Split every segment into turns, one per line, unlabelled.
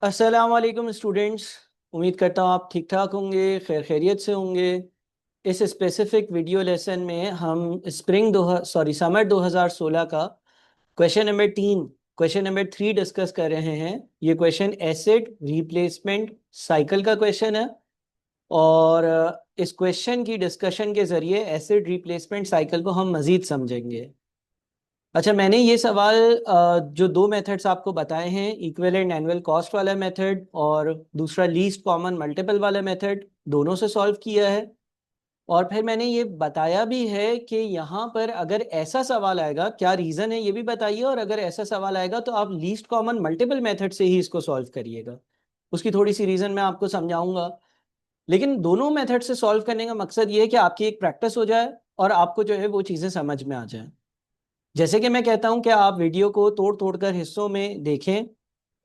अस्सलाम वालेकुम स्टूडेंट्स। उम्मीद करता हूँ आप ठीक ठाक होंगे, खैरियत से होंगे। इस स्पेसिफिक वीडियो लेसन में हम समर 2016 का क्वेश्चन नंबर 3 डिस्कस कर रहे हैं। ये क्वेश्चन एसिड रिप्लेसमेंट साइकिल का क्वेश्चन है। और इस क्वेश्चन की डिस्कशन के ज़रिए एसिड रिप्लेसमेंट साइकिल को हम मज़ीद समझेंगे। अच्छा, मैंने ये सवाल जो दो मेथड्स आपको बताए हैं, इक्विवेलेंट एनुअल कॉस्ट वाला मेथड और दूसरा लीस्ट कॉमन मल्टीपल वाला मेथड, दोनों से सॉल्व किया है। और फिर मैंने ये बताया भी है कि यहाँ पर अगर ऐसा सवाल आएगा, क्या रीज़न है ये भी बताइए, और अगर ऐसा सवाल आएगा तो आप लीस्ट कॉमन मल्टीपल मेथड से ही इसको सॉल्व करिएगा। उसकी थोड़ी सी रीज़न मैं आपको समझाऊंगा। लेकिन दोनों मेथड से सॉल्व करने का मकसद ये है कि आपकी एक प्रैक्टिस हो जाए और आपको जो है वो चीज़ें समझ में आ जाए। जैसे कि मैं कहता हूं कि आप वीडियो को तोड़ तोड़ कर हिस्सों में देखें।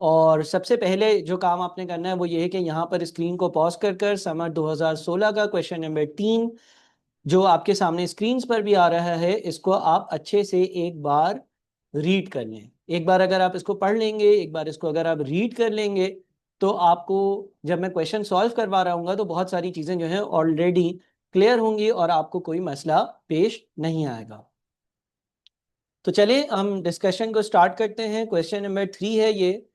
और सबसे पहले जो काम आपने करना है वो ये है कि यहाँ पर स्क्रीन को पॉज कर कर समर 2016 का क्वेश्चन नंबर 3 जो आपके सामने स्क्रीन पर भी आ रहा है, इसको आप अच्छे से एक बार रीड कर लें। एक बार अगर आप इसको पढ़ लेंगे, एक बार इसको अगर आप रीड कर लेंगे, तो आपको जब मैं क्वेश्चन सॉल्व करवा रहा हूँ तो बहुत सारी चीज़ें जो हैं ऑलरेडी क्लियर होंगी और आपको कोई मसला पेश नहीं आएगा। तो चलिए हम डिस्कशन को स्टार्ट करते हैं। क्वेश्चन नंबर 3 है ये।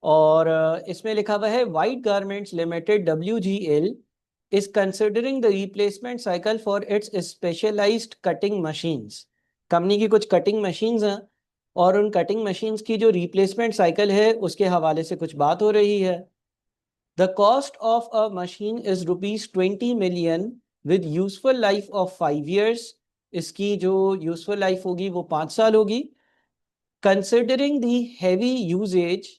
और इसमें लिखा हुआ है white garments limited WGL is considering the replacement cycle for its specialised cutting machines. Company की कुछ कटिंग मशीन्स हैं और उन कटिंग मशीन्स की जो रिप्लेसमेंट साइकिल है उसके हवाले से कुछ बात हो रही है। The cost of a machine is ₹20 million with useful life of 5 years। इसकी जो यूजफुल लाइफ होगी वो 5 साल होगी। Considering the heavy usage,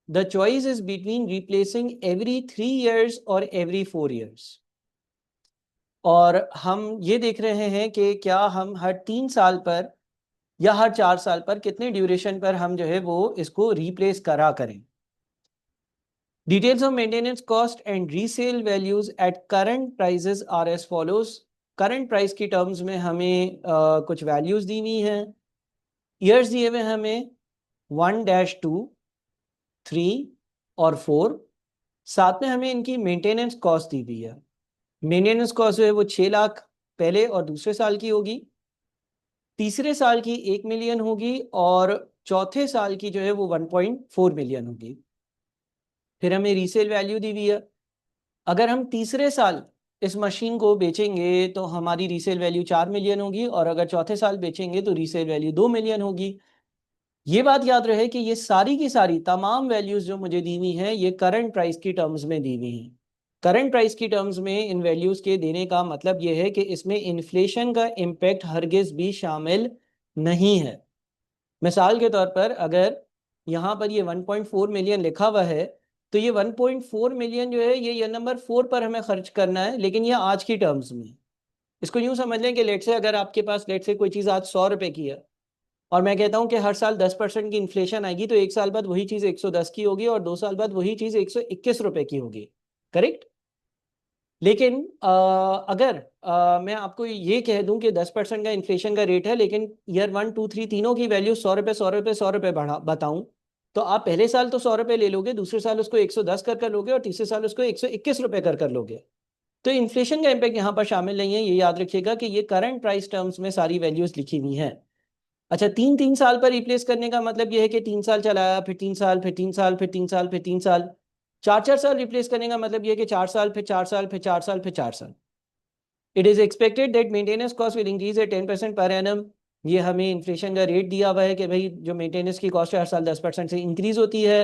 the choice is between replacing every 3 years or every 4 years। और हम ये देख रहे हैं कि क्या हम हर 3 साल पर या हर 4 साल पर कितने ड्यूरेशन पर हम जो है वो इसको रिप्लेस करा करें। Details of maintenance cost and resale values at current prices are as follows. Current price की टर्म्स में हमें कुछ वैल्यूज दी हुई हैं। ईयर्स दिए हुए हमें 1-2, 3 और 4। साथ में हमें इनकी मेंटेनेंस कॉस्ट दी हुई है। मेंटेनेंस कॉस्ट जो है वो 6 लाख पहले और दूसरे साल की होगी, तीसरे साल की 1 मिलियन होगी और चौथे साल की जो है वो 1.4 मिलियन होगी। फिर हमें रीसेल वैल्यू दी हुई है। अगर हम तीसरे साल इस मशीन को बेचेंगे तो हमारी रीसेल वैल्यू 4 मिलियन होगी, और अगर चौथे साल बेचेंगे तो रीसेल वैल्यू 2 मिलियन होगी। ये बात याद रहे कि ये सारी की सारी तमाम वैल्यूज जो मुझे दी हुई हैं ये करंट प्राइस की टर्म्स में दी हुई हैं। करंट प्राइस की टर्म्स में इन वैल्यूज के देने का मतलब ये है कि इसमें इन्फ्लेशन का इम्पैक्ट हरगिज भी शामिल नहीं है। मिसाल के तौर पर अगर यहाँ पर ये 1.4 मिलियन लिखा हुआ है, तो ये 1.4 मिलियन जो है ये नंबर 4 पर हमें खर्च करना है, लेकिन ये आज की टर्म्स में। इसको यूं समझ लें कि लेट से अगर आपके पास लेट से कोई चीज़ आज 100 रुपए की है और मैं कहता हूं कि हर साल 10% की इन्फ्लेशन आएगी, तो एक साल बाद वही चीज 110 की होगी और 2 साल बाद वही चीज 121 रुपए की होगी। करेक्ट। लेकिन अगर मैं आपको ये कह दूं कि 10% का इन्फ्लेशन का रेट है, लेकिन ईयर 1, 2, 3 तीनों की वैल्यू 100 रुपए 100 रुपए 100 रुपए बढ़ा बताऊं, तो आप पहले साल तो 100 रुपए ले लोगे, दूसरे साल उसको 110 कर लोगे और तीसरे साल उसको 121 रुपए कर लोगे। तो इन्फ्लेशन का इम्पैक्ट यहाँ पर शामिल नहीं है। ये याद रखिएगा कि ये करंट प्राइस टर्म्स में सारी वैल्यूज लिखी हुई हैं। अच्छा, 3-3 साल पर रिप्लेस करने का मतलब यह है कि 3 साल चलाया, फिर 3 साल, फिर 3 साल, फिर 3 साल, फिर 3 साल। 4-4 साल रिप्लेस करने का मतलब यह है कि 4 साल, फिर 4 साल, फिर 4 साल, फिर 4 साल। It is expected that maintenance cost will increase at 10% per annum. ये हमें इन्फ्लेशन का रेट दिया हुआ है कि भाई जो मेंटेनेंस की कॉस्ट है हर साल 10% से इंक्रीज होती है।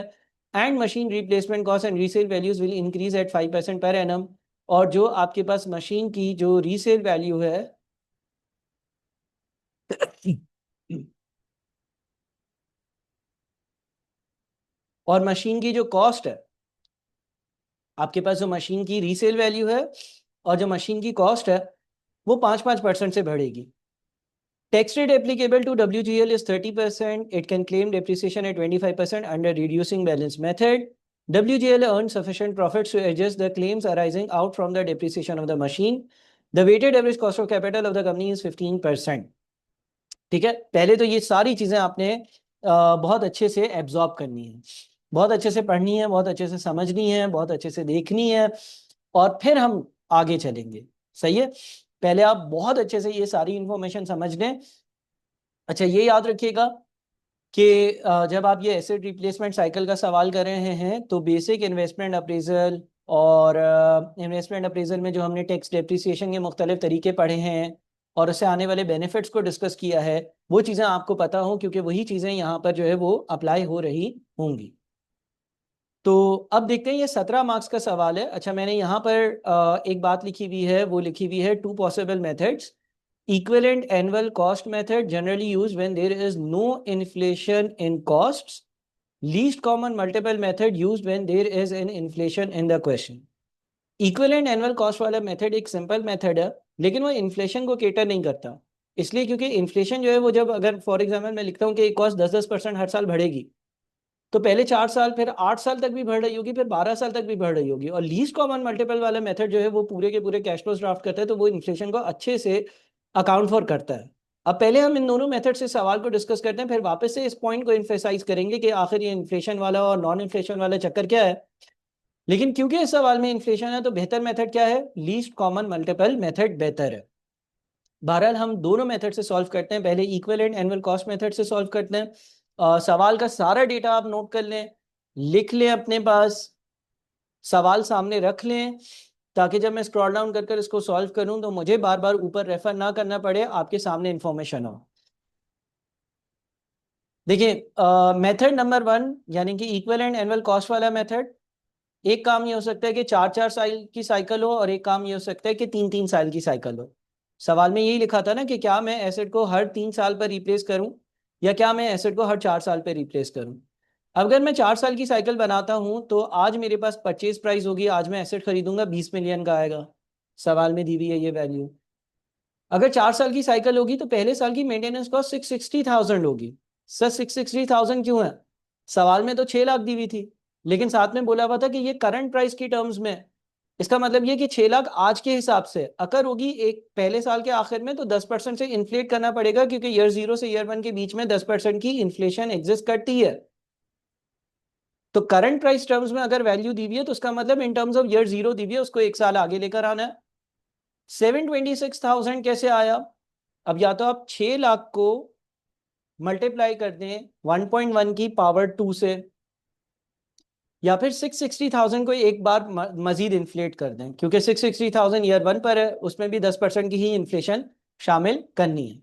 And machine replacement cost and resale values will increase at 5% per annum. और जो आपके पास मशीन की जो रीसेल वैल्यू है और मशीन की जो कॉस्ट है, आपके पास जो मशीन की रीसेल वैल्यू है और जो मशीन की कॉस्ट है वो 5-5% से बढ़ेगी। Tax rate applicable to WGL is 30%। It can claim depreciation at 25% under reducing balance method. WGL earned sufficient profits to adjust the claims arising out from the depreciation of the machine. The weighted average cost of capital of the company is 15%। ठीक है, पहले तो ये सारी चीजें आपने बहुत अच्छे से एब्जॉर्ब करनी है। बहुत अच्छे से पढ़नी है, बहुत अच्छे से समझनी है, बहुत अच्छे से देखनी है, और फिर हम आगे चलेंगे। सही है, पहले आप बहुत अच्छे से ये सारी इंफॉर्मेशन समझ लें। अच्छा, ये याद रखिएगा कि जब आप ये एसेट रिप्लेसमेंट साइकिल का सवाल कर रहे हैं तो बेसिक इन्वेस्टमेंट अप्रेजल और इन्वेस्टमेंट अप्रेजल में जो हमने टैक्स डेप्रिसिएशन के मुख्तलिफ तरीके पढ़े हैं और उससे आने वाले बेनिफिट्स को डिस्कस किया है, वो चीज़ें आपको पता हो, क्योंकि वही चीज़ें यहाँ पर जो है वो अप्लाई हो रही होंगी। तो अब देखते हैं, ये 17 मार्क्स का सवाल है। अच्छा, मैंने यहाँ पर एक बात लिखी हुई है, वो लिखी हुई है 2 possible methods. Equivalent annual cost method generally used when there is no inflation in costs. Least common multiple method used when there is an inflation in the question. Equivalent annual cost वाला method एक simple method है, लेकिन वो inflation को cater नहीं करता। इसलिए क्योंकि इन्फ्लेशन जो है वो जब, अगर फॉर एग्जाम्पल मैं लिखता हूँ कि एक कॉस्ट 10-10% हर साल बढ़ेगी, तो पहले 4 साल, फिर 8 साल तक भी बढ़ रही होगी, फिर 12 साल तक भी बढ़ रही होगी। और लीस्ट कॉमन मल्टीपल वाला मेथड जो है वो पूरे के पूरे कैश फ्लोज ड्राफ्ट करता है, तो वो इन्फ्लेशन को अच्छे से अकाउंट फॉर करता है। अब पहले हम इन दोनों मेथड से सवाल को डिस्कस करते हैं, फिर वापस से इस पॉइंट को इन्फेसाइज करेंगे कि आखिर ये इन्फ्लेशन वाला और नॉन इन्फ्लेशन वाला चक्कर क्या है। लेकिन क्योंकि इस सवाल में इन्फ्लेशन है, तो बेहतर मेथड क्या है? लीस्ट कॉमन मल्टीपल मेथड बेहतर है। बहरहाल हम दोनों मेथड से सॉल्व करते हैं। पहले इक्विवेलेंट एनुअल कॉस्ट मेथड से सॉल्व करते हैं। सवाल का सारा डेटा आप नोट कर लें, लिख लें अपने पास, सवाल सामने रख लें, ताकि जब मैं स्क्रॉल डाउन कर कर इसको सॉल्व करूं तो मुझे बार बार ऊपर रेफर ना करना पड़े, आपके सामने इंफॉर्मेशन हो। देखिए, मेथड नंबर 1 यानी कि इक्विवेलेंट एनुअल कॉस्ट वाला मेथड, एक काम ये हो सकता है कि 4-4 साल की साइकिल हो, और एक काम ये हो सकता है कि 3-3 साल की साइकिल हो। सवाल में यही लिखा था ना कि क्या मैं एसेट को हर 3 साल पर रिप्लेस करूं, या क्या मैं एसेट को हर 4 साल पर रिप्लेस करूं। अगर मैं 4 साल की साइकिल बनाता हूं तो आज मेरे पास परचेज प्राइस होगी, आज मैं एसेट खरीदूंगा 20 मिलियन का आएगा, सवाल में दी हुई है ये वैल्यू। अगर 4 साल की साइकिल होगी तो पहले साल की मेंटेनेंस कॉस्ट 660,000 होगी। सर 660,000 क्यों है? सवाल में तो 6 लाख दी हुई थी, लेकिन साथ में बोला हुआ था कि ये करंट प्राइस की टर्म्स में है। इसका मतलब ये कि 6 लाख आज के हिसाब से अगर होगी एक पहले साल के आखिर में, तो 10% से इन्फ्लेट करना पड़ेगा, क्योंकि ईयर 0 से ईयर 1 के बीच में 10% की इन्फ्लेशन एग्जिस्ट करती है। तो करंट प्राइस टर्म्स में अगर वैल्यू दी हुई है, तो उसका मतलब इन टर्म्स ऑफ ईयर 0 दी हुई है, उसको एक साल आगे लेकर आना है। 726,000 कैसे आया? अब या तो आप 6 लाख को मल्टीप्लाई कर दें 1.1 की पावर 2 से, या फिर 660,000 को एक बार मजीद इन्फ्लेट कर दें, क्योंकि 660,000 ईयर 1 पर है, उसमें भी 10% की ही इन्फ्लेशन शामिल करनी है।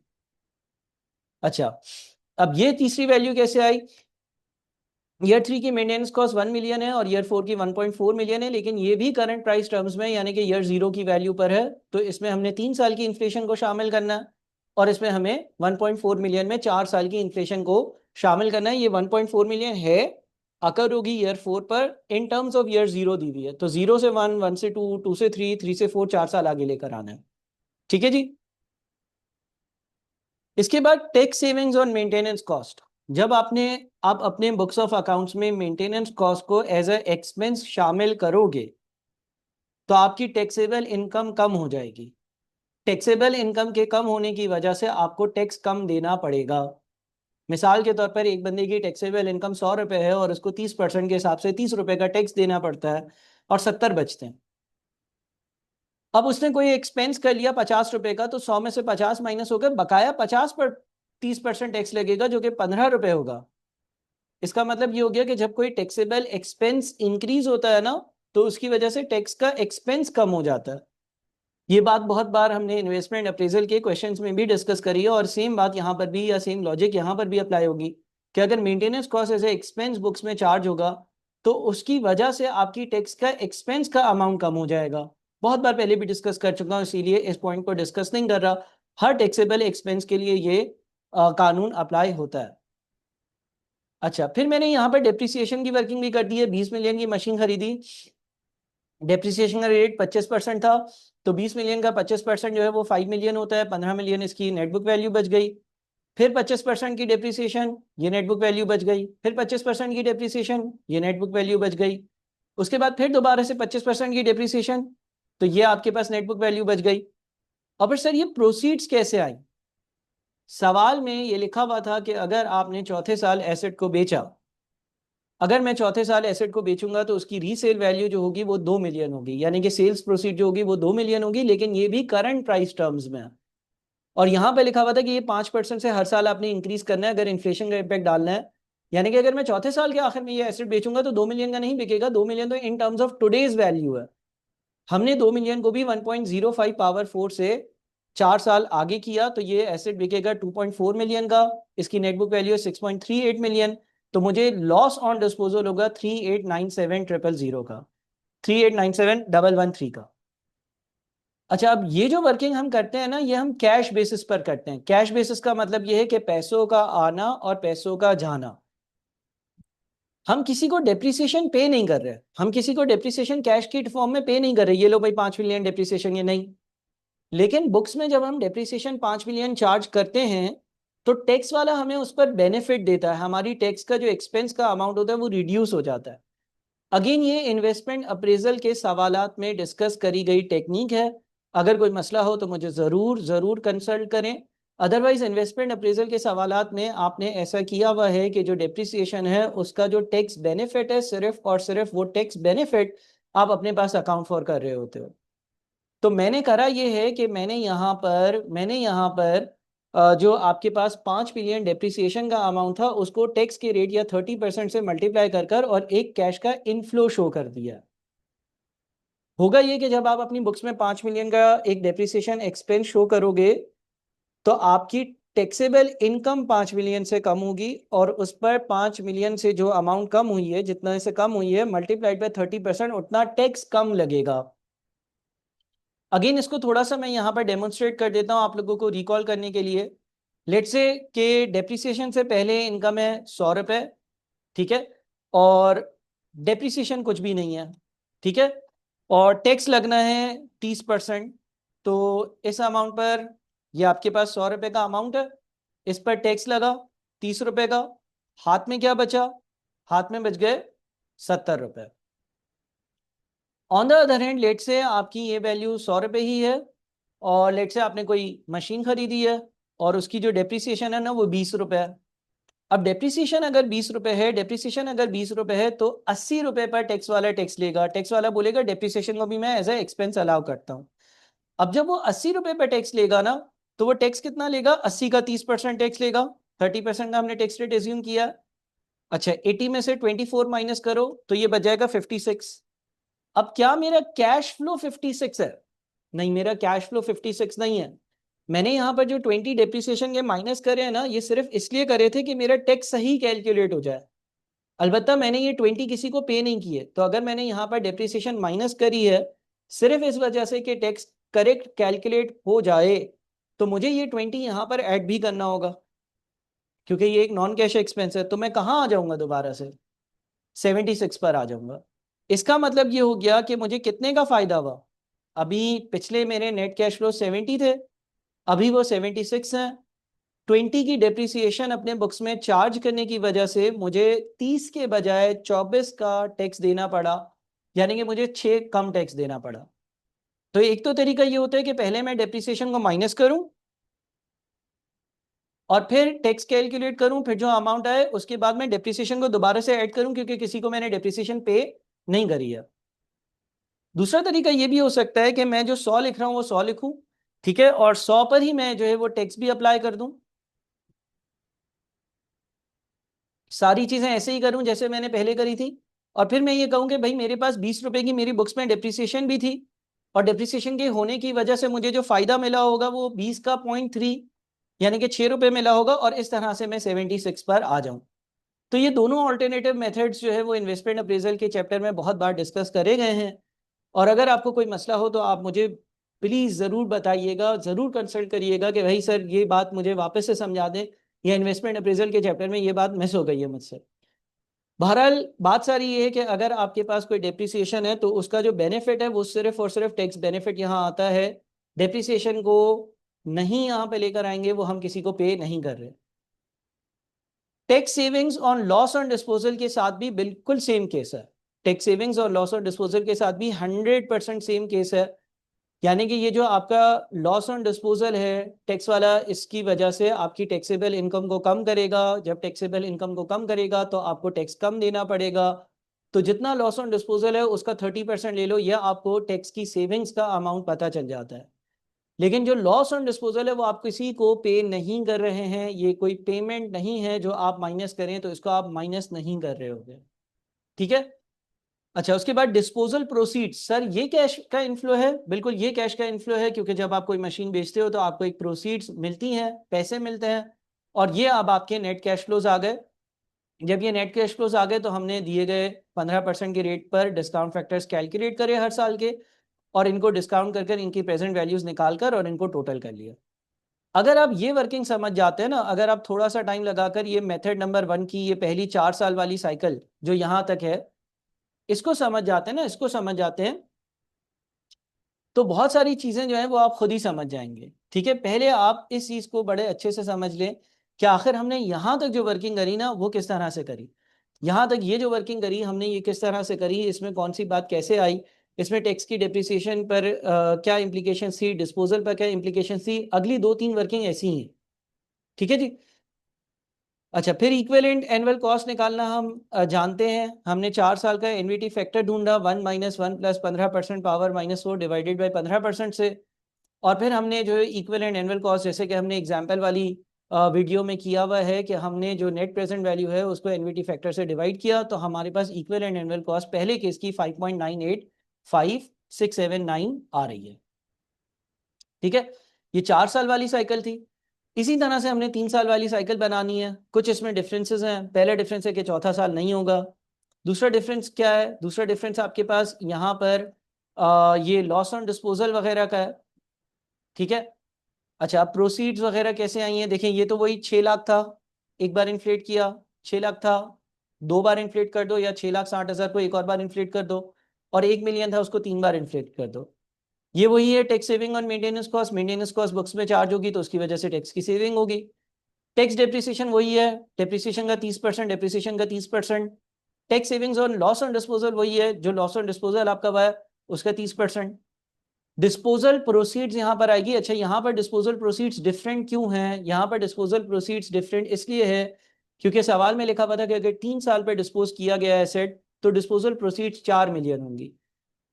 अच्छा, अब ये तीसरी वैल्यू कैसे आई? ईयर 3 की मेंटेनेंस कॉस्ट 1 मिलियन है और ईयर 4 की 1.4 मिलियन है, लेकिन ये भी करंट प्राइस टर्म्स में, यानी कि ईयर 0 की वैल्यू पर है, तो इसमें हमने 3 साल की इन्फ्लेशन को शामिल करना है, और इसमें हमें 1.4 मिलियन में 4 साल की इन्फ्लेशन को शामिल करना है। ये 1.4 मिलियन है अकर होगी ईयर 4 पर इन टर्म्स ऑफ ईयर 0 दी हुई है, तो 0 से 1, 1 से 2, 2 से 3, 3 से 4, 4 साल आगे लेकर आना है। ठीक है जी। इसके बाद tax savings on maintenance cost. जब आप अपने बुक्स ऑफ अकाउंट्स में मेंटेनेंस कॉस्ट को एज ए एक्सपेंस शामिल करोगे, तो आपकी टैक्सेबल इनकम कम हो जाएगी। टैक्सेबल इनकम के कम होने की वजह से आपको टैक्स कम देना पड़ेगा। मिसाल के तौर पर एक बंदे की टैक्सेबल इनकम 100 रुपए है और उसको 30% के हिसाब से 30 रुपए का टैक्स देना पड़ता है, और 70 बचते हैं। अब उसने कोई एक्सपेंस कर लिया 50 रुपए का, तो 100 में से 50 माइनस होकर बकाया 50 पर 30% टैक्स लगेगा, जो कि 15 रुपए होगा। इसका मतलब ये हो गया कि जब कोई टैक्सेबल एक्सपेंस इंक्रीज होता है ना, तो उसकी वजह से टैक्स का एक्सपेंस कम हो जाता है। ये बात बहुत बार हमने इन्वेस्टमेंट अप्रेजल के क्वेश्चंस में भी डिस्कस करी है, और सेम बात यहाँ पर भी, या सेम लॉजिक यहाँ पर भी अप्लाई होगी कि अगर maintenance cost as a expense books में चार्ज होगा, तो उसकी वजह से आपकी टैक्स का एक्सपेंस का अमाउंट कम हो जाएगा। बहुत बार पहले भी डिस्कस कर चुका हूँ, इसीलिए इस पॉइंट को डिस्कस नहीं कर रहा। हर टैक्सेबल एक्सपेंस के लिए ये कानून अप्लाई होता है। अच्छा, फिर मैंने यहाँ पर डेप्रिसिएशन की वर्किंग भी कर दी है। 20 मिलियन की मशीन खरीदी, डेप्रिसिएशन का रेट 25% था, तो 20 मिलियन का 25% जो है वो 5 मिलियन होता है। 15 मिलियन इसकी नेटबुक वैल्यू बच गई। फिर 25% की डेप्रिसिएशन, ये नेटबुक वैल्यू बच गई। फिर 25% की डेप्रिसिएशन, ये नेटबुक वैल्यू बच गई। उसके बाद फिर दोबारा से 25% की डेप्रिसिएशन, तो ये आपके पास नेटबुक वैल्यू बच गई। और फिर सर ये प्रोसीड्स कैसे आई? सवाल में ये लिखा हुआ था कि अगर आपने चौथे साल एसेट को बेचा, अगर मैं चौथे साल एसेट को बेचूंगा तो उसकी रीसेल वैल्यू जो होगी वो 2 मिलियन होगी, यानी कि सेल्स प्रोसीड जो होगी वो 2 मिलियन होगी, लेकिन ये भी करंट प्राइस टर्म्स में है। और यहाँ पे लिखा हुआ था कि ये 5% से हर साल आपने इंक्रीज करना है अगर इन्फ्लेशन का इम्पैक्ट डालना है। यानी कि अगर मैं चौथे साल के आखिर में ये एसेट बेचूंगा तो 2 मिलियन का नहीं बिकेगा, 2 मिलियन तो in terms of today's value है। हमने 2 मिलियन को भी 1.05 पावर 4 से 4 साल आगे किया तो ये एसेट बिकेगा 2.4 मिलियन का, इसकी नेटबुक वैल्यू है 6.38 मिलियन। तो मुझे लॉस ऑन डिस्पोजल होगा 3897,000 का, 3897,113 का। अच्छा, अब ये जो वर्किंग हम करते हैं ना, ये हम कैश बेसिस पर करते हैं। कैश बेसिस का मतलब ये है कि पैसों का आना और पैसों का जाना। हम किसी को डेप्रिसिएशन पे नहीं कर रहे, हम किसी को डेप्रिसिएशन कैश की फॉर्म में पे नहीं कर रहे, ये लो भाई 5 मिलियन डेप्रिसिएशन, ये नहीं। लेकिन बुक्स में जब हम डेप्रिसिएशन 5 मिलियन चार्ज करते हैं तो टैक्स वाला हमें उस पर बेनिफिट देता है, हमारी टैक्स का जो एक्सपेंस का अमाउंट होता है वो रिड्यूस हो जाता है। अगेन ये इन्वेस्टमेंट अप्रेजल के सवालात में डिस्कस करी गई टेक्निक है। अगर कोई मसला हो तो मुझे ज़रूर ज़रूर कंसल्ट करें। अदरवाइज इन्वेस्टमेंट अप्रेजल के सवालात में आपने ऐसा किया हुआ है कि जो डेप्रिसिएशन है उसका जो टैक्स बेनिफिट है सिर्फ और सिर्फ वो टैक्स बेनिफिट आप अपने पास अकाउंट फॉर कर रहे होते हो। तो मैंने करा ये है कि मैंने यहाँ पर जो आपके पास 5 मिलियन डेप्रिसिएशन का अमाउंट था उसको टैक्स के रेट या 30% से मल्टीप्लाई कर और एक कैश का इनफ्लो शो कर दिया। होगा ये कि जब आप अपनी बुक्स में 5 मिलियन का एक डेप्रिसिएशन एक्सपेंस शो करोगे तो आपकी टैक्सेबल इनकम 5 मिलियन से कम होगी और उस पर 5 मिलियन से जो अमाउंट कम हुई है, जितना से कम हुई है मल्टीप्लाइड बाय 30% उतना टैक्स कम लगेगा। अगेन इसको थोड़ा सा मैं यहाँ पर डेमोन्स्ट्रेट कर देता हूँ आप लोगों को रिकॉल करने के लिए। लेट्स से कि डेप्रिसिएशन से पहले इनकम है 100 रुपये, ठीक है, और डेप्रिसिएशन कुछ भी नहीं है, ठीक है, और टैक्स लगना है 30%। तो इस अमाउंट पर, ये आपके पास 100 रुपये का अमाउंट है, इस पर टैक्स लगा 30 रुपये का, हाथ में क्या बचा? हाथ में बच गए 70 रुपये। On the other hand let से आपकी ये वैल्यू 100 रुपये ही है और लेट से आपने कोई मशीन खरीदी है और उसकी जो डेप्रिसिएशन है ना वो 20 रुपये है। अब डेप्रिसिएशन अगर 20 रुपये है, डेप्रिसिएशन अगर 20 रुपये है तो 80 रुपये पर टैक्स वाला टैक्स लेगा। टैक्स वाला बोलेगा डेप्रिसिएशन को भी मैं एज ए एक्सपेंस अलाउ करता हूँ। अब जब वो 80 रुपये पर टैक्स लेगा ना तो वो टैक्स कितना लेगा? 80 का 30% टैक्स लेगा, 30% का हमने टैक्स रेट एज्यूम किया। अच्छा, 80 में से 24 माइनस करो तो ये बच जाएगा 56। अब क्या मेरा कैश फ्लो 56 है? नहीं, मेरा कैश फ्लो 56 नहीं है। मैंने यहाँ पर जो 20 डेप्रिसिएशन के माइनस करे हैं ना, ये सिर्फ इसलिए करे थे कि मेरा टैक्स सही कैलकुलेट हो जाए। अलबत्ता मैंने ये 20 किसी को पे नहीं किए, तो अगर मैंने यहाँ पर डेप्रिसिएशन माइनस करी है सिर्फ इस वजह से कि टैक्स करेक्ट कैलकुलेट हो जाए, तो मुझे ये 20 यहाँ पर ऐड भी करना होगा क्योंकि ये एक नॉन कैश एक्सपेंस है। तो मैं कहाँ आ जाऊंगा दोबारा से? 76 पर आ जाऊंगा। इसका मतलब ये हो गया कि मुझे कितने का फायदा हुआ? अभी पिछले मेरे नेट कैश फ्लो 70 थे, अभी वो 76 हैं। 20 की डेप्रिसिएशन अपने बुक्स में चार्ज करने की वजह से मुझे 30 के बजाय 24 का टैक्स देना पड़ा, यानी कि मुझे 6 कम टैक्स देना पड़ा। तो एक तो तरीका ये होता है कि पहले मैं डेप्रिसिएशन को माइनस करूं और फिर टैक्स कैलकुलेट करूं, फिर जो अमाउंट आए उसके बाद मैं डेप्रिसिएशन को दोबारा से ऐड करूं क्योंकि किसी को मैंने डेप्रिसिएशन पे नहीं करी है। दूसरा तरीका ये भी हो सकता है कि मैं जो 100 लिख रहा हूं वो 100 लिखूं, ठीक है, और 100 पर ही मैं जो है वो टैक्स भी अप्लाई कर दूं। सारी चीजें ऐसे ही करूं जैसे मैंने पहले करी थी और फिर मैं ये कहूं कि भाई मेरे पास 20 रुपए की मेरी बुक्स में डेप्रिसिएशन भी थी और डेप्रिसिएशन के होने की वजह से मुझे जो फायदा मिला होगा वो 20 का 0.3 यानी कि 6 रुपए मिला होगा और इस तरह से मैं 76 पर आ जाऊं। तो ये दोनों ऑल्टरनेटिव मेथड्स जो है वो इन्वेस्टमेंट अप्रेजल के चैप्टर में बहुत बार डिस्कस करे गए हैं। और अगर आपको कोई मसला हो तो आप मुझे प्लीज़ ज़रूर बताइएगा, ज़रूर कंसल्ट करिएगा कि भाई सर ये बात मुझे वापस से समझा दें या इन्वेस्टमेंट अप्रेजल के चैप्टर में ये बात मिस हो गई है मुझसे। बहरहाल बात सारी ये है कि अगर आपके पास कोई डेप्रिसिएशन है तो उसका जो बेनिफिट है वो सिर्फ और सिर्फ टैक्स बेनिफिट यहाँ आता है। डेप्रिसिएशन को नहीं यहाँ पे लेकर आएंगे, वो हम किसी को पे नहीं कर रहे। Tax savings on loss on disposal के साथ भी बिल्कुल सेम केस है। टैक्स सेविंग्स और लॉस ऑन डिस्पोजल के साथ भी 100% सेम केस है। यानी कि ये जो आपका लॉस ऑन डिस्पोजल है टैक्स वाला, इसकी वजह से आपकी टैक्सेबल इनकम को कम करेगा। जब टैक्सेबल इनकम को कम करेगा तो आपको टैक्स कम देना पड़ेगा। तो जितना लॉस ऑन डिस्पोजल है उसका 30% ले लो, यह आपको टैक्स की सेविंग्स का अमाउंट पता चल जाता है। लेकिन जो लॉस ऑन डिस्पोजल है वो आप किसी को पे नहीं कर रहे हैं, ये कोई पेमेंट नहीं है जो आप माइनस करें, तो इसको आप माइनस नहीं कर रहे होगे। ठीक है। अच्छा, उसके बाद डिस्पोजल प्रोसीड। सर ये कैश का इनफ्लो है? बिल्कुल, ये कैश का इनफ्लो है, क्योंकि जब आप कोई मशीन बेचते हो तो आपको एक प्रोसीड्स मिलती हैं, पैसे मिलते हैं, और ये अब आपके नेट कैश फ्लोज आ गए। जब ये नेट कैश फ्लोज आ गए तो हमने दिए गए 15% के रेट पर डिस्काउंट फैक्टर्स कैलकुलेट करे हर साल के, और इनको डिस्काउंट कर इनकी प्रेजेंट वैल्यूज निकाल कर और इनको टोटल कर लिया। अगर आप ये वर्किंग समझ जाते हैं ना, अगर आप थोड़ा सा टाइम लगाकर ये मेथड नंबर 1 की ये पहली 4 साल वाली साइकिल जो यहाँ तक है इसको समझ जाते हैं ना, इसको समझ जाते हैं, तो बहुत सारी चीजें जो है वो आप खुद ही समझ जाएंगे। ठीक है, पहले आप इस चीज को बड़े अच्छे से समझ लें कि आखिर हमने यहाँ तक जो वर्किंग करी ना वो किस तरह से करी। यहाँ तक ये जो वर्किंग करी हमने ये किस तरह से करी, इसमें कौन सी बात कैसे आई, इसमें टैक्स की डेप्रिसिएशन पर क्या इम्प्लीकेशन थी, डिस्पोजल पर क्या इम्प्लीकेशन थी, अगली 2-3 वर्किंग ऐसी ही हैं। ठीक है जी। अच्छा, फिर इक्विवेलेंट एनुअल कॉस्ट निकालना हम जानते हैं। हमने 4 साल का एनवीटी फैक्टर ढूंढा, 1 - 1 + 15% पावर -4 डिवाइडेड बाई 15% से। और फिर हमने जो इक्विवेलेंट एनुअल कॉस्ट, जैसे कि हमने एग्जांपल वाली वीडियो में किया हुआ है कि हमने जो नेट प्रेजेंट वैल्यू है उसको एनवीटी फैक्टर से डिवाइड किया, तो हमारे पास इक्विवेलेंट एनुअल कॉस्ट पहले केस की 5.985679 आ रही है। ठीक है, ये 4 साल वाली साइकिल थी। इसी तरह से हमने 3 साल वाली साइकिल बनानी है। कुछ इसमें डिफरेंसेस हैं। पहला डिफरेंस है कि चौथा साल नहीं होगा। दूसरा डिफरेंस क्या है? दूसरा डिफरेंस आपके पास यहाँ पर ये लॉस ऑन डिस्पोजल वगैरह का है। ठीक है। अच्छा, अब प्रोसीड्स वगैरह कैसे आई हैं? देखें, ये तो वही 6 लाख था, एक बार इन्फ्लेट किया, 6 लाख था, 2 बार इन्फ्लेट कर दो, या 6,60,000 को एक और बार इन्फ्लेट कर दो, और 1 मिलियन था उसको 3 बार इन्फ्लेट कर दो। ये वही है tax saving on maintenance cost. Maintenance cost books में चार्ज होगी तो उसकी वजह से टैक्स की सेविंग होगी। टैक्स डेप्रिसिएशन वही है, डेप्रिसिएशन का 30%, डेप्रिसिएशन का 30%। Tax savings on loss on disposal वही है, जो लॉस ऑन डिस्पोजल आपका हुआ है उसका 30%। डिस्पोजल प्रोसीड्स यहाँ पर आएगी। अच्छा, यहाँ पर डिस्पोजल प्रोसीड्स डिफरेंट क्यों हैं? यहाँ पर डिस्पोजल प्रोसीड्स डिफरेंट इसलिए है क्योंकि सवाल में लिखा हुआ था कि अगर 3 साल पर डिस्पोज किया गया एसेट तो डिस्पोजल प्रोसीड्स 4 मिलियन होंगी।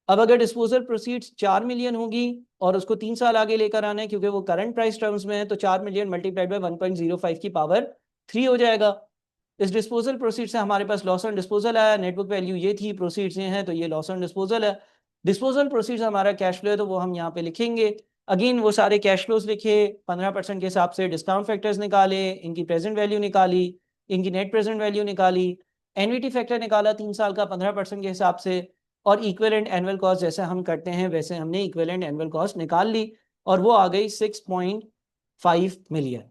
अब अगर डिस्पोजल प्रोसीड्स 4 मिलियन होगी और उसको 3 साल आगे लेकर आना है क्योंकि वो करंट प्राइस टर्म्स में है, तो 4 मिलियन मल्टीप्लाइड बाय 1.05 की पावर 3 हो जाएगा। इस डिस्पोजल प्रोसीड से हमारे पास लॉस ऑन डिस्पोजल आया, नेटबुक वैल्यू ये थी, प्रोसीड्स ये हैं, तो ये लॉस ऑन डिस्पोजल है। डिस्पोजल प्रोसीड्स हमारा कैश फ्लो है तो वो हम यहाँ पे लिखेंगे। अगेन वो सारे कैश फ्लोज लिखे, 15% के हिसाब से डिस्काउंट फैक्टर्स निकाले, इनकी प्रेजेंट वैल्यू निकाली, इनकी नेट प्रेजेंट वैल्यू निकाली, एनवीटी फैक्टर निकाला 3 साल का 15% के हिसाब से, और इक्विवेलेंट एनुअल कॉस्ट जैसे हम करते हैं वैसे हमने इक्विवेलेंट एनुअल कॉस्ट निकाल ली, और वो आ गई 6.5 मिलियन।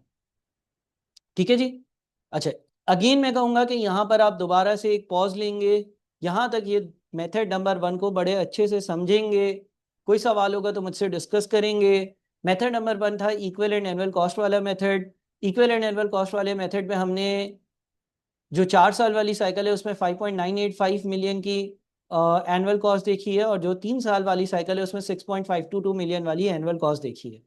ठीक है जी। अच्छा, अगेन मैं कहूंगा कि यहाँ पर आप दोबारा से एक पॉज लेंगे, यहाँ तक ये मेथड नंबर 1 को बड़े अच्छे से समझेंगे। कोई सवाल होगा तो मुझसे डिस्कस करेंगे। मेथड नंबर 1 था इक्विवेलेंट एनुअल कॉस्ट वाला मेथड। इक्विवेलेंट एनुअल कॉस्ट वाले मेथड में हमने जो 4 साल वाली साइकिल है उसमें 5.985 मिलियन की एनुअल कॉस्ट देखी है, और जो 3 साल वाली साइकिल है उसमें 6.522 मिलियन वाली एनुअल कॉस्ट देखी है।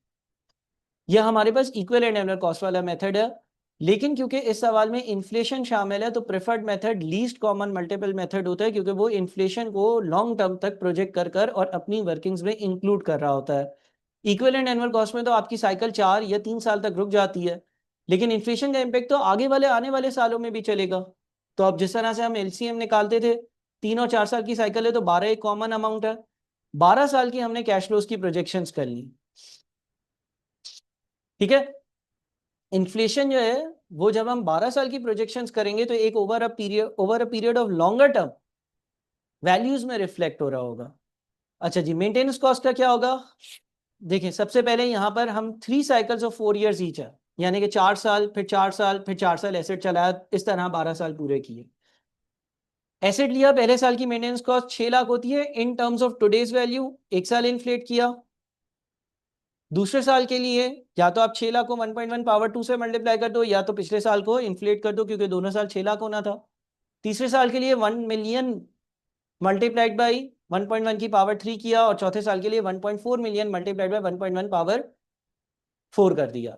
यह हमारे पास इक्विवेलेंट एनुअल कॉस्ट वाला मेथड है। लेकिन क्योंकि इस सवाल में इन्फ्लेशन शामिल है तो preferred method least common multiple method होता है, क्योंकि वो इन्फ्लेशन को लॉन्ग टर्म तक प्रोजेक्ट कर और अपनी वर्किंग्स में इंक्लूड कर रहा होता है। इक्विवेलेंट एनुअल कॉस्ट में तो आपकी साइकिल 4 या 3 साल तक रुक जाती है, लेकिन इन्फ्लेशन का इम्पैक्ट तो आगे वाले आने वाले सालों में भी चलेगा। तो अब जिस तरह से हम एलसीएम निकालते थे, 3 और 4 साल की साइकिल है तो 12 एक कॉमन अमाउंट है, 12 साल की हमने कैश फ्लोज की प्रोजेक्शंस कर ली। ठीक है। इन्फ्लेशन जो है वो जब हम 12 साल की प्रोजेक्शंस करेंगे तो एक over a period of longer term values में रिफ्लेक्ट हो रहा होगा। अच्छा जी, मेंटेनेंस कॉस्ट का क्या होगा? देखिए, सबसे पहले यहाँ पर हम 3 साइकिल्स ऑफ 4 ईयर्स ईच है, यानी कि 4 साल फिर 4 साल फिर 4 साल एसेट चलाया, इस तरह 12 साल पूरे किए। एसेट लिया, पहले साल की मेंटेनेंस कॉस्ट 6 लाख होती है in terms of today's value, एक साल इन्फ्लेट किया। दूसरे साल के लिए या तो आप 6 लाख को 1.1 पावर 2 से मल्टीप्लाई कर दो, या तो पिछले साल को इन्फ्लेट कर दो क्योंकि दोनों साल 6 लाख होना था। तीसरे साल के लिए 1 मिलियन मल्टीप्लाइड बाई 1.1 की पावर 3 किया और चौथे साल के लिए 1.4 मिलियन मल्टीप्लाइड बाय 1.1 पावर 4 कर दिया।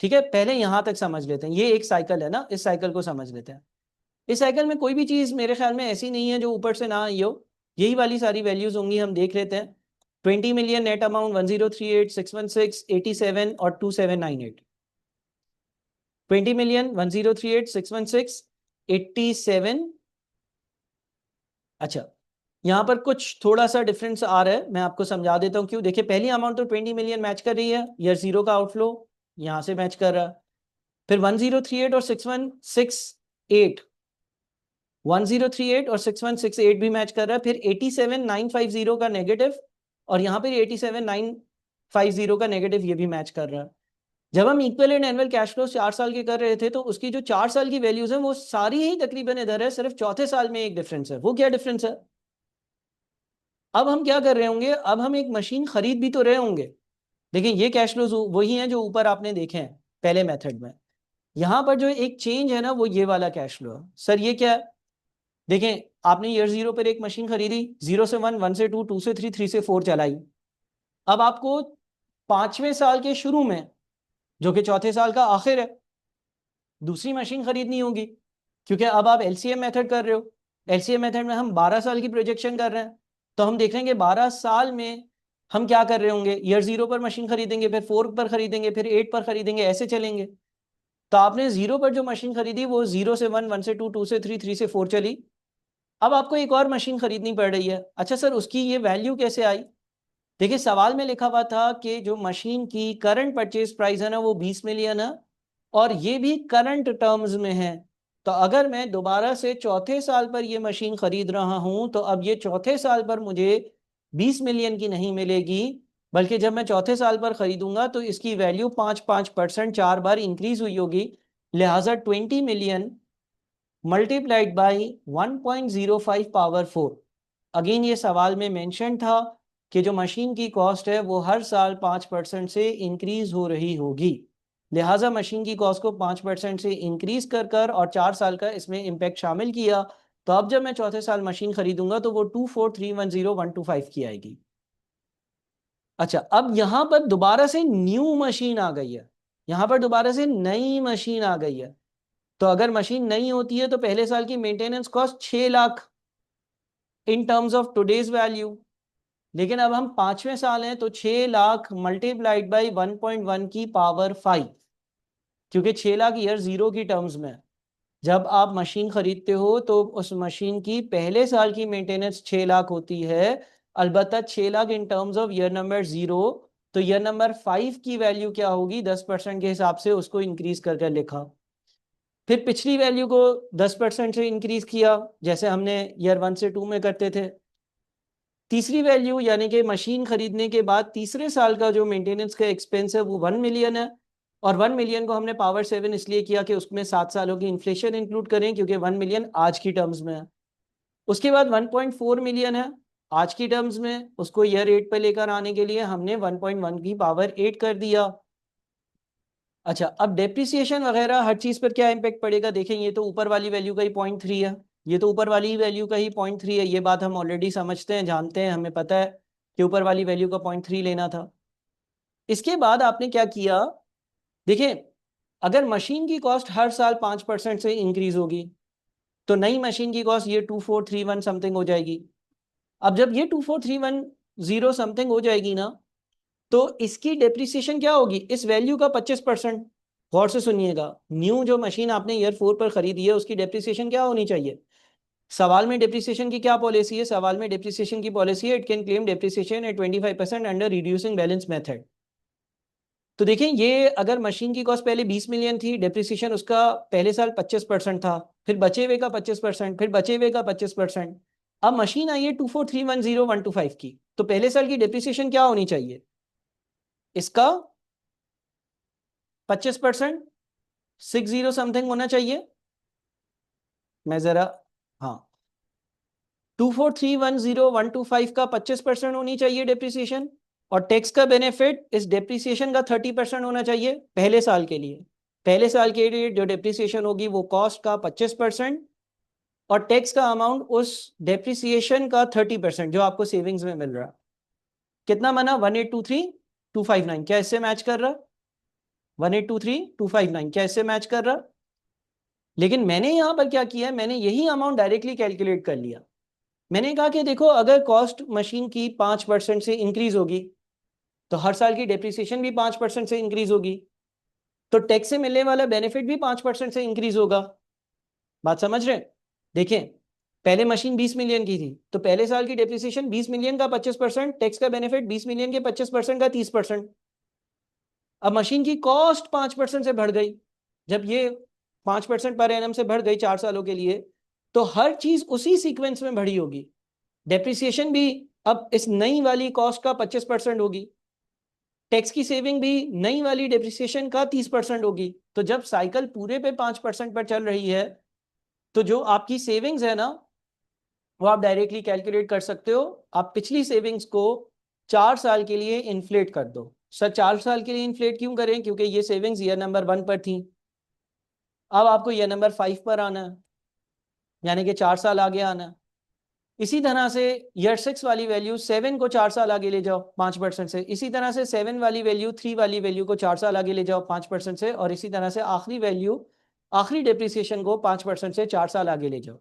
ठीक है, पहले यहां तक समझ लेते हैं, ये एक साइकिल है ना, इस साइकिल को समझ लेते हैं। इस साइकिल में कोई भी चीज मेरे ख्याल में ऐसी नहीं है जो ऊपर से ना आई हो, यही वाली सारी वैल्यूज होंगी, हम देख लेते हैं। 20 मिलियन नेट अमाउंट, 1038, 616, 87 और 2798। 20 मिलियन, 1038, 616, 87। अच्छा, यहां पर कुछ थोड़ा सा डिफरेंस आ रहा है, मैं आपको समझा देता हूं क्यों। देखिए, पहली अमाउंट तो 20 मिलियन मैच कर रही है, ईयर 0 का आउटफ्लो यहां से मैच कर रहा है। फिर 1038 और 6168, 1038 और 6168 भी मैच कर रहा है। फिर 87950 का नेगेटिव, और यहाँ पर 87950 का नेगेटिव ये भी मैच कर रहा है। जब हम equal and annual cash flow 4 साल के कर रहे थे तो उसकी जो 4 साल की वैल्यूज है वो सारी ही तकरीबन इधर है, सिर्फ चौथे साल में एक डिफरेंस है। वो क्या डिफरेंस है? अब हम क्या कर रहे होंगे, अब हम एक मशीन खरीद भी तो रहे होंगे। देखिए, ये कैश फ्लोज वही हैं जो ऊपर आपने देखे हैं पहले मेथड में। यहां पर जो एक चेंज है ना, वो ये वाला कैश फ्लो है। सर ये क्या है? देखें, आपने ईयर 0 पर एक मशीन खरीदी, 0 से 1, 1 से 2, 2 से 3, 3 से 4 चलाई। अब आपको 5वें साल के शुरू में, जो कि चौथे साल का आखिर है, दूसरी मशीन खरीदनी होगी, क्योंकि अब आप एलसीएम मेथड कर रहे हो। एलसीएम मेथड में हम 12 साल की प्रोजेक्शन कर रहे हैं, तो हम देख रहे हैं कि 12 साल में हम क्या कर रहे होंगे। ईयर 0 पर मशीन खरीदेंगे, फिर 4 पर खरीदेंगे, फिर 8 पर खरीदेंगे, ऐसे चलेंगे। तो आपने 0 पर जो मशीन खरीदी वो 0 से 1, 1 से 2, 2 से 3, 3 से 4 चली। अब आपको एक और मशीन खरीदनी पड़ रही है। अच्छा सर, उसकी ये वैल्यू कैसे आई? देखिए, सवाल में लिखा हुआ था कि जो मशीन की करंट परचेज प्राइस है ना, वो 20 मिलियन है, और ये भी करंट टर्म्स में है। तो अगर मैं दोबारा से चौथे साल पर ये मशीन खरीद रहा हूं, तो अब ये चौथे साल पर मुझे 20 मिलियन की नहीं मिलेगी, बल्कि जब मैं चौथे साल पर खरीदूंगा तो इसकी वैल्यू 5-5% 4 बार इंक्रीज हुई होगी। लिहाजा 20 million multiplied by 1.05 power 4। Again ये सवाल में मेंशन था कि जो मशीन की कॉस्ट है वो हर साल 5% से इंक्रीज हो रही होगी। लिहाजा मशीन की कॉस्ट को 5% से इंक्रीज कर कर और 4 साल का इसमें इम्पैक्ट शामिल किया, तो अब जब मैं चौथे साल मशीन खरीदूंगा तो वो 24310,125 की आएगी। अच्छा, अब यहां पर दोबारा से न्यू मशीन आ गई है, यहां पर दोबारा से नई मशीन आ गई है। तो अगर मशीन नई होती है तो पहले साल की maintenance cost 6 lakh in terms of today's value. लेकिन अब हम 5वें साल हैं, तो 6 लाख मल्टीप्लाइड बाई 1.1 की पावर 5, क्योंकि 6 लाख ईयर 0 की टर्म्स में। जब आप मशीन खरीदते हो तो उस मशीन की पहले साल की मेंटेनेंस 6 लाख होती है, अलबत्ता 6 lakh in terms of year number 0। तो ईयर नंबर 5 की वैल्यू क्या होगी, 10% के हिसाब से उसको इंक्रीज करके लिखा। फिर पिछली वैल्यू को 10% से इंक्रीज किया, जैसे हमने ईयर 1 से 2 में करते थे। तीसरी वैल्यू यानी कि मशीन खरीदने के बाद तीसरे साल का जो मेंटेनेंस का एक्सपेंस है वो 1 मिलियन है, और 1 मिलियन को हमने पावर 7 इसलिए किया कि उसमें 7 सालों की इन्फ्लेशन इंक्लूड करें, क्योंकि 1 मिलियन आज की टर्म्स में है। उसके बाद 1.4 मिलियन है आज की टर्म्स में, उसको ईयर 8 पे लेकर आने के लिए हमने 1.1 की पावर 8 कर दिया। अच्छा, अब डेप्रिसिएशन वगैरह हर चीज पर क्या इम्पेक्ट पड़ेगा, देखें ये तो ऊपर वाली वैल्यू का ही 0.3 है, ये तो ऊपर वाली वैल्यू का ही 0.3 है। ये बात हम ऑलरेडी समझते हैं, जानते हैं, हमें पता है कि ऊपर वाली वैल्यू का 0.3 लेना था। इसके बाद आपने क्या किया, देखिए, अगर मशीन की कॉस्ट हर साल 5% से इंक्रीज होगी, तो नई मशीन की कॉस्ट ये 2431 समथिंग हो जाएगी। अब जब ये 2431 समथिंग हो जाएगी ना, तो इसकी डेप्रिसिएशन क्या होगी, इस वैल्यू का 25%। गौर से सुनिएगा, न्यू जो मशीन आपने ईयर 4 पर खरीदी है उसकी डेप्रिसिएशन क्या होनी चाहिए। सवाल में डेप्रिसिएशन की क्या पॉलिसी है, सवाल में डेप्रिसिएशन की पॉलिसी है, it can claim depreciation at 25% under reducing balance method. तो देखें, ये अगर मशीन की कॉस्ट पहले 20 मिलियन थी, डेप्रिसिएशन उसका पहले साल 25% था, फिर बचे हुए का 25%, फिर बचे हुए का 25%। अब मशीन आई है 24310,125 की, तो पहले साल की डेप्रिसिएशन क्या होनी चाहिए, इसका 25%, 60 समथिंग होना चाहिए। मैं जरा, हाँ, 24310,125 का 25% होनी चाहिए डेप्रिसिएशन, और टैक्स का बेनिफिट इस डेप्रिसिएशन का 30% होना चाहिए पहले साल के लिए। पहले साल के लिए जो डेप्रिसिएशन होगी वो कॉस्ट का 25%, और टैक्स का अमाउंट उस डेप्रिसिएशन का 30% जो आपको सेविंग्स में मिल रहा है। कितना बना? 1823259। क्या इससे मैच कर रहा? 1823259 क्या इससे मैच कर रहा? लेकिन मैंने यहां पर क्या किया, मैंने यही अमाउंट डायरेक्टली कैलकुलेट कर लिया। मैंने कहा कि देखो, अगर कॉस्ट मशीन की 5% से इंक्रीज होगी तो हर साल की डेप्रिसिएशन भी 5% से इंक्रीज होगी, तो टैक्स से मिलने वाला बेनिफिट भी 5% से इंक्रीज होगा। बात समझ रहे? देखें, पहले मशीन 20 मिलियन की थी, तो पहले साल की डेप्रिसिएशन 20 मिलियन का 25%, टैक्स का बेनिफिट 20 मिलियन के 25% का 30%। अब मशीन की कॉस्ट 5% से बढ़ गई। जब ये 5% पर एनम से बढ़ गई 4 सालों के लिए, तो हर चीज उसी सीक्वेंस में बढ़ी होगी। डेप्रिसिएशन भी अब इस नई वाली कॉस्ट का 25% होगी, टैक्स की सेविंग भी नई वाली डेप्रिसिएशन का 30% होगी। तो जब साइकिल पूरे पे 5% पर चल रही है, तो जो आपकी सेविंग्स है ना, वो आप डायरेक्टली कैलकुलेट कर सकते हो। आप पिछली सेविंग्स को 4 साल के लिए इन्फ्लेट कर दो। सर 4 साल के लिए इन्फ्लेट क्यों करें? क्योंकि ये सेविंग्स ईयर नंबर 1 पर थी, अब आपको ईयर नंबर 5 पर आना है, यानी कि 4 साल आगे आना है। इसी तरह से ईयर 6 वाली वैल्यू 7 को 4 साल आगे ले जाओ 5% से। इसी तरह से 7 वाली वैल्यू 3 वाली वैल्यू को 4 साल आगे ले जाओ 5% से। और इसी तरह से आखिरी वैल्यू, आखिरी डेप्रिसिएशन को 5% से 4 साल आगे ले जाओ।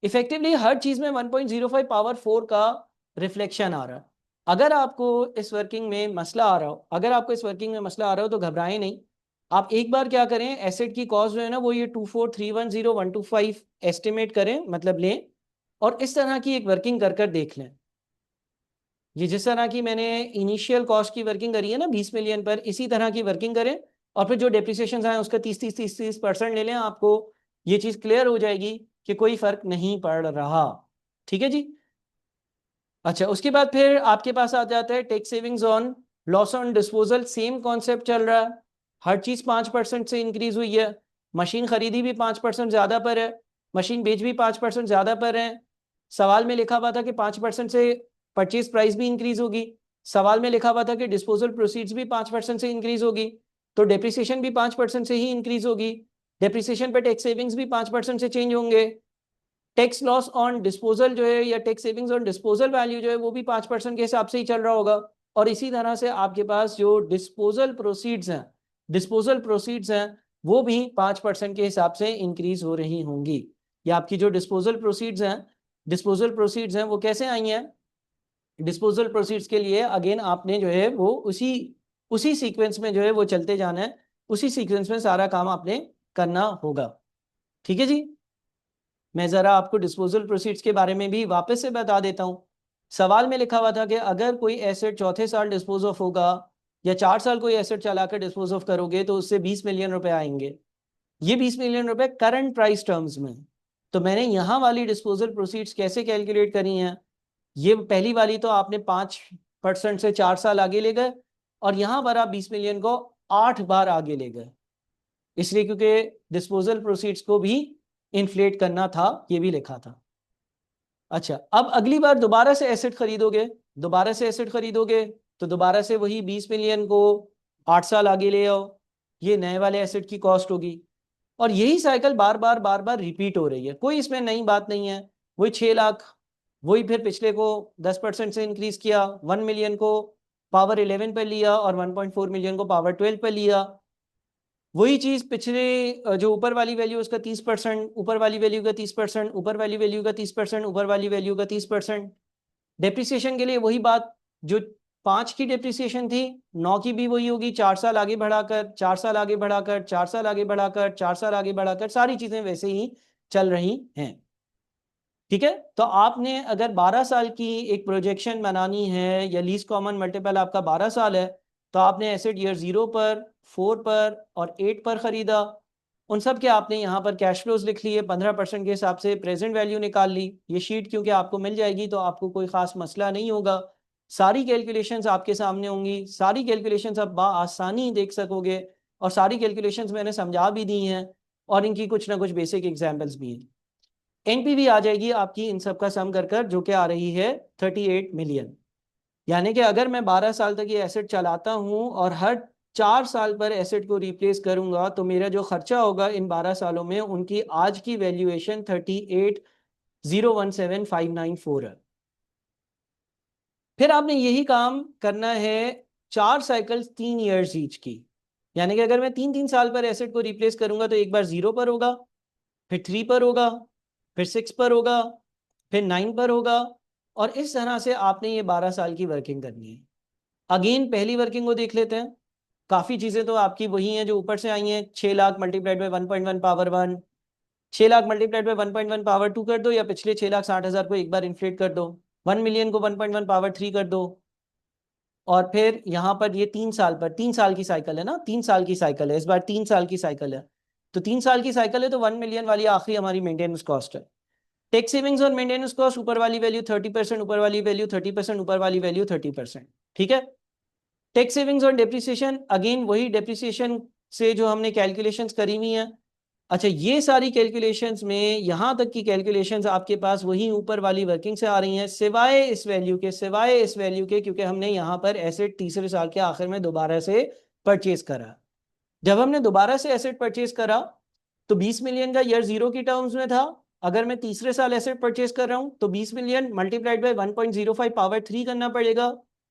इफेक्टिवली हर चीज में 1.05 पावर 4 का रिफ्लेक्शन आ रहा है। अगर आपको इस वर्किंग में मसला आ रहा हो, अगर आपको इस वर्किंग में मसला आ रहा हो तो घबराएं नहीं। आप एक बार क्या करें, एसेट की कॉस्ट जो है ना, वो ये 24310,125 एस्टिमेट करें, मतलब लें, और इस तरह की एक वर्किंग कर कर देख लें। ये जिस तरह की मैंने इनिशियल कॉस्ट की वर्किंग करी है ना 20 मिलियन पर, इसी तरह की वर्किंग करें, और फिर जो डेप्रिसिएशन आए उसका 30% ले लें। आपको ये चीज क्लियर हो जाएगी कि कोई फर्क नहीं पड़ रहा। ठीक है जी। अच्छा, उसके बाद फिर आपके पास आ जाता है tax savings on loss on disposal. Same concept चल रहा है, हर चीज 5% से इंक्रीज हुई है। मशीन खरीदी भी 5% ज्यादा पर है, मशीन बेच भी 5% ज्यादा पर है। सवाल में लिखा हुआ था कि 5% से परचेज प्राइस भी इंक्रीज होगी, सवाल में लिखा हुआ था कि डिस्पोजल प्रोसीड्स भी 5% से इंक्रीज होगी, तो डेप्रिसिएशन भी 5% से ही इंक्रीज होगी। डेप्रिसिएशन पे टैक्स सेविंग्स भी 5% से चेंज होंगे। टैक्स लॉस ऑन डिस्पोजल जो है, या tax savings on disposal value जो है, वो भी 5% के हिसाब से ही चल रहा होगा। और इसी तरह से आपके पास जो डिस्पोजल प्रोसीड्स हैं वो भी 5% के हिसाब से इंक्रीज हो रही होंगी। या आपकी जो डिस्पोजल प्रोसीड्स हैं वो कैसे आई हैं? डिस्पोजल प्रोसीड्स के लिए अगेन आपने जो है वो उसी उसी सीक्वेंस में जो है वो चलते जाना है, उसी सीक्वेंस में सारा काम आपने करना होगा। ठीक है जी। मैं जरा आपको डिस्पोजल प्रोसीड्स के बारे में भी वापस से बता देता हूँ। सवाल में लिखा हुआ था कि अगर कोई एसेट चौथे साल डिस्पोज ऑफ होगा, या 4 साल कोई एसेट चलाकर डिस्पोज ऑफ करोगे, तो उससे 20 मिलियन रुपए आएंगे। ये 20 मिलियन रुपए करंट प्राइस टर्म्स में। तो मैंने यहाँ वाली डिस्पोजल प्रोसीड्स कैसे कैलकुलेट करी हैं? ये पहली वाली तो आपने 5% से 4 साल आगे ले गए, और यहाँ पर आप 20 मिलियन को 8 बार आगे ले गए, इसलिए क्योंकि डिस्पोजल प्रोसीड्स को भी इन्फ्लेट करना था, ये भी लिखा था। अच्छा, अब अगली बार दोबारा से एसेट खरीदोगे, तो दोबारा से वही 20 मिलियन को 8 साल आगे ले आओ, ये नए वाले एसेट की कॉस्ट होगी। और यही साइकिल बार बार रिपीट हो रही है, कोई इसमें नई बात नहीं है। वही 6 लाख, वही फिर पिछले को 10% से इंक्रीज किया, 1 मिलियन को पावर 11 पर लिया, और 1.4 मिलियन को पावर 12 पर लिया। वही चीज पिछले जो ऊपर वाली वैल्यू उसका 30%, ऊपर वाली वैल्यू का 30%, ऊपर वाली वैल्यू का 30%, ऊपर वाली वैल्यू का 30%। डेप्रिसिएशन के लिए वही बात, जो 5 की डेप्रिसिएशन थी, 9 की भी वही होगी, 4 साल आगे बढ़ाकर, 4 साल आगे बढ़ाकर, 4 साल आगे बढ़ाकर, 4 साल आगे बढ़ाकर, सारी चीजें वैसे ही चल रही हैं। ठीक है। तो आपने अगर 12 साल की एक प्रोजेक्शन बनानी है, या लीस्ट कॉमन मल्टीपल आपका 12 साल है, तो आपने एसेट ईयर 0 पर, 4 पर और 8 पर खरीदा। उन सब के आपने यहाँ पर कैश फ्लोज लिख लिए, 15% के हिसाब से प्रेजेंट वैल्यू निकाल ली। ये शीट क्योंकि आपको मिल जाएगी तो आपको कोई खास मसला नहीं होगा, सारी कैलकुलेशंस आपके सामने होंगी, सारी कैलकुलेशंस आप आसानी देख सकोगे, और सारी कैलकुलेशंस मैंने समझा भी दी हैं, और इनकी कुछ ना कुछ बेसिक एग्जाम्पल्स भी हैं। एनपीवी आ जाएगी आपकी इन सब का सम कर जो कि आ रही है 38 मिलियन। यानी कि अगर मैं 12 साल तक ये एसेट चलाता हूं और हर 4 साल पर एसेट को रिप्लेस करूंगा तो मेरा जो खर्चा होगा इन 12 सालों में, उनकी आज की वैल्यूएशन 38,017,594 है। फिर आपने यही काम करना है 4 साइकिल्स 3 ईयर्स ईच की, यानी कि अगर मैं 3-3 साल पर एसेट को रिप्लेस करूंगा तो एक बार 0 पर होगा, फिर 3 पर होगा, फिर 6 पर होगा, फिर 9 पर होगा, और इस तरह से आपने ये 12 साल की वर्किंग करनी है। अगेन पहली वर्किंग को देख लेते हैं। काफ़ी चीज़ें तो आपकी वही हैं जो ऊपर से आई हैं। 6 lakh multiplied by 1.1 power 1, 6 lakh multiplied by 1.1 power 2 कर दो, या पिछले 6,60,000 को एक बार इन्फ्लेट कर दो, 1 मिलियन को 1.1 पावर 3 कर दो, और फिर यहाँ पर ये 3 साल पर, 3 साल की साइकिल है ना, 3 साल की साइकिल है, इस बार 3 साल की साइकिल है, तो 3 साल की साइकिल है तो 1 मिलियन वाली आखिरी हमारी मेंटेनेंस कॉस्ट है। टैक्स सेविंग्स और मेंटेनेंस कॉस्ट, ऊपर वाली वैल्यू 30%, ऊपर वाली वैल्यू 30%, ऊपर वाली वैल्यू 30%, ठीक है। टैक्स सेविंग्स और डेप्रिसिएशन, अगेन वही डेप्रिसिएशन से जो हमने कैलकुलेशंस करी हुई हैं। अच्छा, ये सारी कैलकुलेशंस में यहाँ तक की कैलकुलेशंस आपके पास वही ऊपर वाली वर्किंग से आ रही हैं, सिवाय इस वैल्यू के, सिवाय इस वैल्यू के, क्योंकि हमने यहाँ पर एसेट तीसरे साल के आखिर में दोबारा से परचेज करा। जब हमने दोबारा से एसेट परचेज करा तो 20 मिलियन का ईयर 0 की टर्म्स में था। अगर मैं तीसरे साल एसेट परचेज कर रहा हूं तो 20 मिलियन मल्टीप्लाइड बाय 1.05 पावर 3 करना पड़ेगा,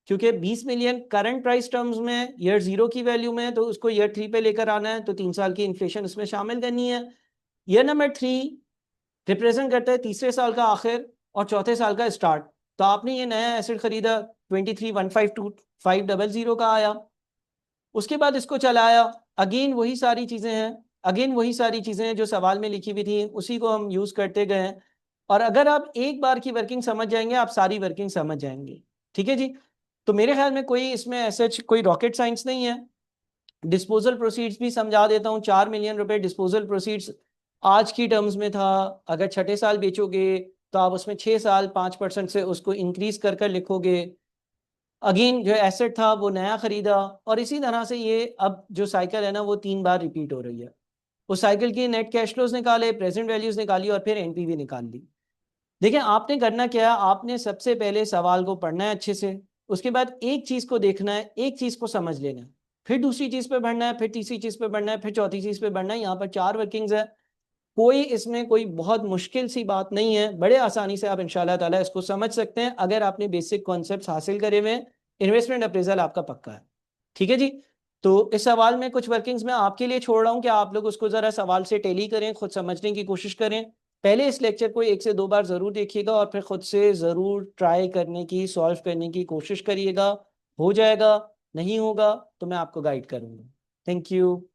क्योंकि 20 मिलियन करंट प्राइस टर्म्स में ईयर 0 की वैल्यू में, तो उसको ईयर 3 पे लेकर आना है, तो 3 साल की इन्फ्लेशन उसमें शामिल करनी है। ईयर नंबर 3 रिप्रेजेंट करता है तीसरे साल का आखिर और चौथे साल का स्टार्ट। तो आपने ये नया एसेट खरीदा, 23,152,500 का आया, उसके बाद इसको चलाया, अगेन वही सारी चीज़ें हैं, अगेन वही सारी चीज़ें हैं जो सवाल में लिखी हुई थी, उसी को हम यूज़ करते गए हैं। और अगर आप एक बार की वर्किंग समझ जाएंगे, आप सारी वर्किंग समझ जाएंगे, ठीक है जी। तो मेरे ख्याल में कोई इसमें ऐसा कोई रॉकेट साइंस नहीं है। डिस्पोजल प्रोसीड्स भी समझा देता हूँ। 4 मिलियन रुपए डिस्पोजल प्रोसीड्स आज की टर्म्स में था। अगर छठे साल बेचोगे तो आप उसमें 6 साल 5% से उसको इंक्रीज कर कर लिखोगे। अगेन जो एसेट था वो नया खरीदा, और इसी तरह से ये अब जो साइकिल है ना वो 3 बार रिपीट हो रही है। उस साइकिल की नेट कैश फ्लोज निकाले, प्रेजेंट वैल्यूज निकाली, और फिर एनपीवी निकाल ली। देखिए आपने करना क्या है, आपने सबसे पहले सवाल को पढ़ना है अच्छे से, उसके बाद एक चीज को देखना है, एक चीज को समझ लेना है, फिर दूसरी चीज पे बढ़ना है, फिर तीसरी चीज पे बढ़ना है, फिर चौथी चीज पे बढ़ना है। यहाँ पर 4 वर्किंग्स है, कोई इसमें कोई बहुत मुश्किल सी बात नहीं है, बड़े आसानी से आप इंशाल्लाह ताला इसको समझ सकते हैं अगर आपने बेसिक कॉन्सेप्ट्स हासिल करे हुए हैं। इन्वेस्टमेंट अप्रेजल आपका पक्का है, ठीक है जी। तो इस सवाल में कुछ वर्किंग्स मैं आपके लिए छोड़ रहा हूँ कि आप लोग उसको ज़रा सवाल से टेली करें, खुद समझने की कोशिश करें। पहले इस लेक्चर को 1 से 2 बार ज़रूर देखिएगा और फिर खुद से ज़रूर ट्राई करने की, सॉल्व करने की कोशिश करिएगा। हो जाएगा, नहीं होगा तो मैं आपको गाइड करूँगा। Thank you.